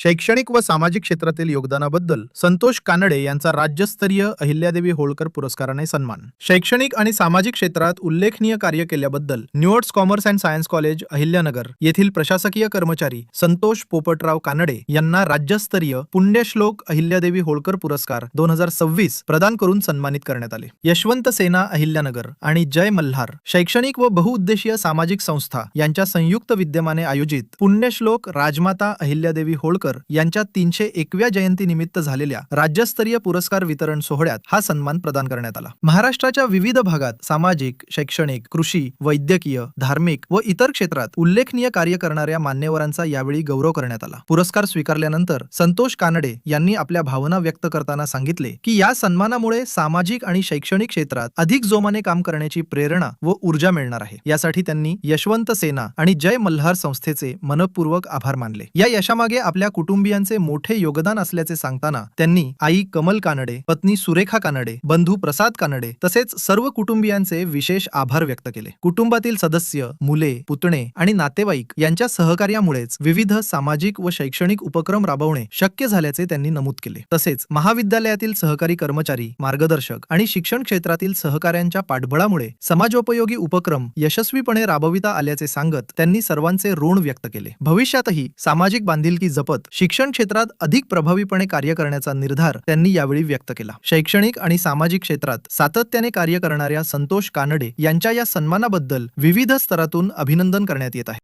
शैक्षणिक व सामाजिक क्षेत्रातील योगदानाबद्दल संतोष कानडे यांचा राज्यस्तरीय अहिल्यादेवी होळकर पुरस्काराने सन्मान। शैक्षणिक आणि सामाजिक क्षेत्रात उल्लेखनीय कार्य केल्याबद्दल new arts commerce and science college Ahilyanagar येथील प्रशासकीय कर्मचारी संतोष पोपटराव कानडे यांना राज्यस्तरीय पुण्यश्लोक अहिल्यादेवी होळकर पुरस्कार 2026 प्रदान करून सन्मानित करण्यात आले। यशवंत सेना अहिल्यानगर आणि जय मल्हार शैक्षणिक व बहुउद्देशीय सामाजिक संस्था यांच्या संयुक्त विद्यमाने आयोजित पुण्यश्लोक राजमाता अहिल्यादेवी होळकर यांच्या 301व्या जयंतीनिमित्त झालेल्या राज्यस्तरीय पुरस्कार वितरण सोहळ्यात हा सन्मान प्रदान करण्यात आला। महाराष्ट्राच्या विविध भागात सामाजिक, शैक्षणिक, कृषी, वैद्यकीय, धार्मिक व इतर क्षेत्रात उल्लेखनीय कार्य करणाऱ्या मान्यवरांचा यावेळी गौरव करण्यात आला। पुरस्कार स्वीकारल्यानंतर संतोष कानडे यांनी आपल्या भावना व्यक्त करताना सांगितले की या सन्मानामुळे सामाजिक आणि शैक्षणिक क्षेत्रात अधिक जोमाने काम करण्याची प्रेरणा व ऊर्जा मिळणार आहे। यासाठी त्यांनी यशवंत सेना आणि जय मल्हार संस्थेचे मनपूर्वक आभार मानले। या यशामागे आपल्या कुटुंबियांचे मोठे योगदान असल्याचे सांगताना त्यांनी आई कमल कानडे, पत्नी सुरेखा कानडे, बंधू प्रसाद कानडे तसेच सर्व कुटुंबियांचे विशेष आभार व्यक्त केले। कुटुंबातील सदस्य, मुले, पुतणे आणि नातेवाईक यांच्या सहकार्यामुळेच विविध सामाजिक व शैक्षणिक उपक्रम राबवणे शक्य झाल्याचे त्यांनी नमूद केले। तसेच महाविद्यालयातील सहकारी कर्मचारी, मार्गदर्शक आणि शिक्षण क्षेत्रातील सहकाऱ्यांच्या पाठबळामुळे समाजोपयोगी उपक्रम यशस्वीपणे राबविता आल्याचे सांगत त्यांनी सर्वांचे ऋण व्यक्त केले। भविष्यातही सामाजिक बांधिलकी जपत शिक्षण क्षेत्रात अधिक प्रभावीपणे कार्य करण्याचा निर्धार त्यांनी यावेळी व्यक्त केला। शैक्षणिक आणि सामाजिक क्षेत्रात सातत्याने कार्य करणाऱ्या संतोष कानडे यांच्या या सन्मानाबद्दल विविध स्तरातून अभिनंदन करण्यात येत आहे।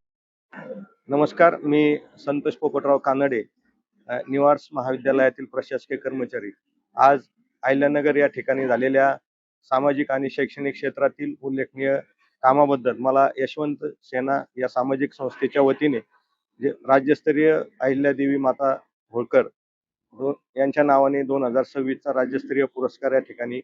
नमस्कार, मी संतोष पोपटराव कानडे, न्यूआर्ट्स महाविद्यालयातील प्रशासकीय कर्मचारी। आज अहिल्यानगर या ठिकाणी झालेल्या सामाजिक आणि शैक्षणिक क्षेत्रातील उल्लेखनीय कामाबद्दल मला यशवंत सेना या सामाजिक संस्थेच्या वतीने राज्यस्तरीय अहिल्यादेवी माता होळकर यांच्या नावाने 2026चा राज्यस्तरीय पुरस्कार या ठिकाणी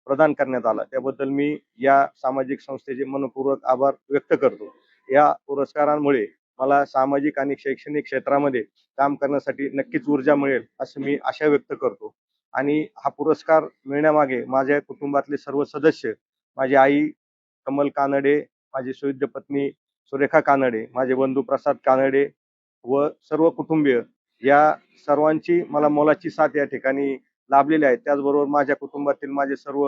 प्रदान करण्यात आला। त्याबद्दल मी या सामाजिक संस्थेचे मनपूर्वक आभार व्यक्त करतो। या पुरस्कारांमुळे मला सामाजिक आणि शैक्षणिक क्षेत्रामध्ये काम करण्यासाठी नक्कीच ऊर्जा मिळेल असं मी आशा व्यक्त करतो। आणि हा पुरस्कार मिळण्यामागे माझ्या कुटुंबातले सर्व सदस्य, माझी आई कमल कानडे, माझी सुविद्य पत्नी सुरेखा कानडे, माझे बंधू प्रसाद कानडे व सर्व कुटुंबीय या सर्वांची मला मोलाची साथ या ठिकाणी लाभलेली आहे। त्याचबरोबर माझ्या कुटुंबातील माझे सर्व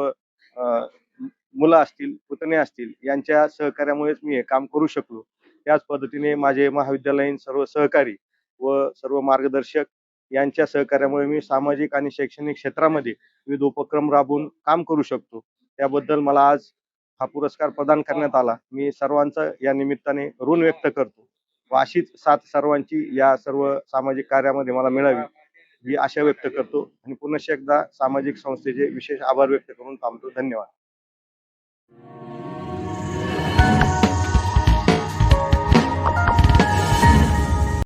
मुलं असतील, पुतणे असतील यांच्या सहकार्यामुळेच मी हे काम करू शकलो। त्याच पद्धतीने माझे महाविद्यालयीन सर्व सहकारी व सर्व मार्गदर्शक यांच्या सहकार्यामुळे मी सामाजिक आणि शैक्षणिक क्षेत्रामध्ये विविध उपक्रम राबवून काम करू शकतो। त्याबद्दल मला आज हा पुरस्कार प्रदान करण्यात आला। मी सर्वांचा या निमित्ताने ऋण व्यक्त करतो व अशीच साथ सर्वांची या सर्व सामाजिक कार्यामध्ये मला मिळावी ही आशा व्यक्त करतो आणि पुन्हा एकदा सामाजिक संस्थेचे विशेष आभार व्यक्त करून थांबतो। धन्यवाद।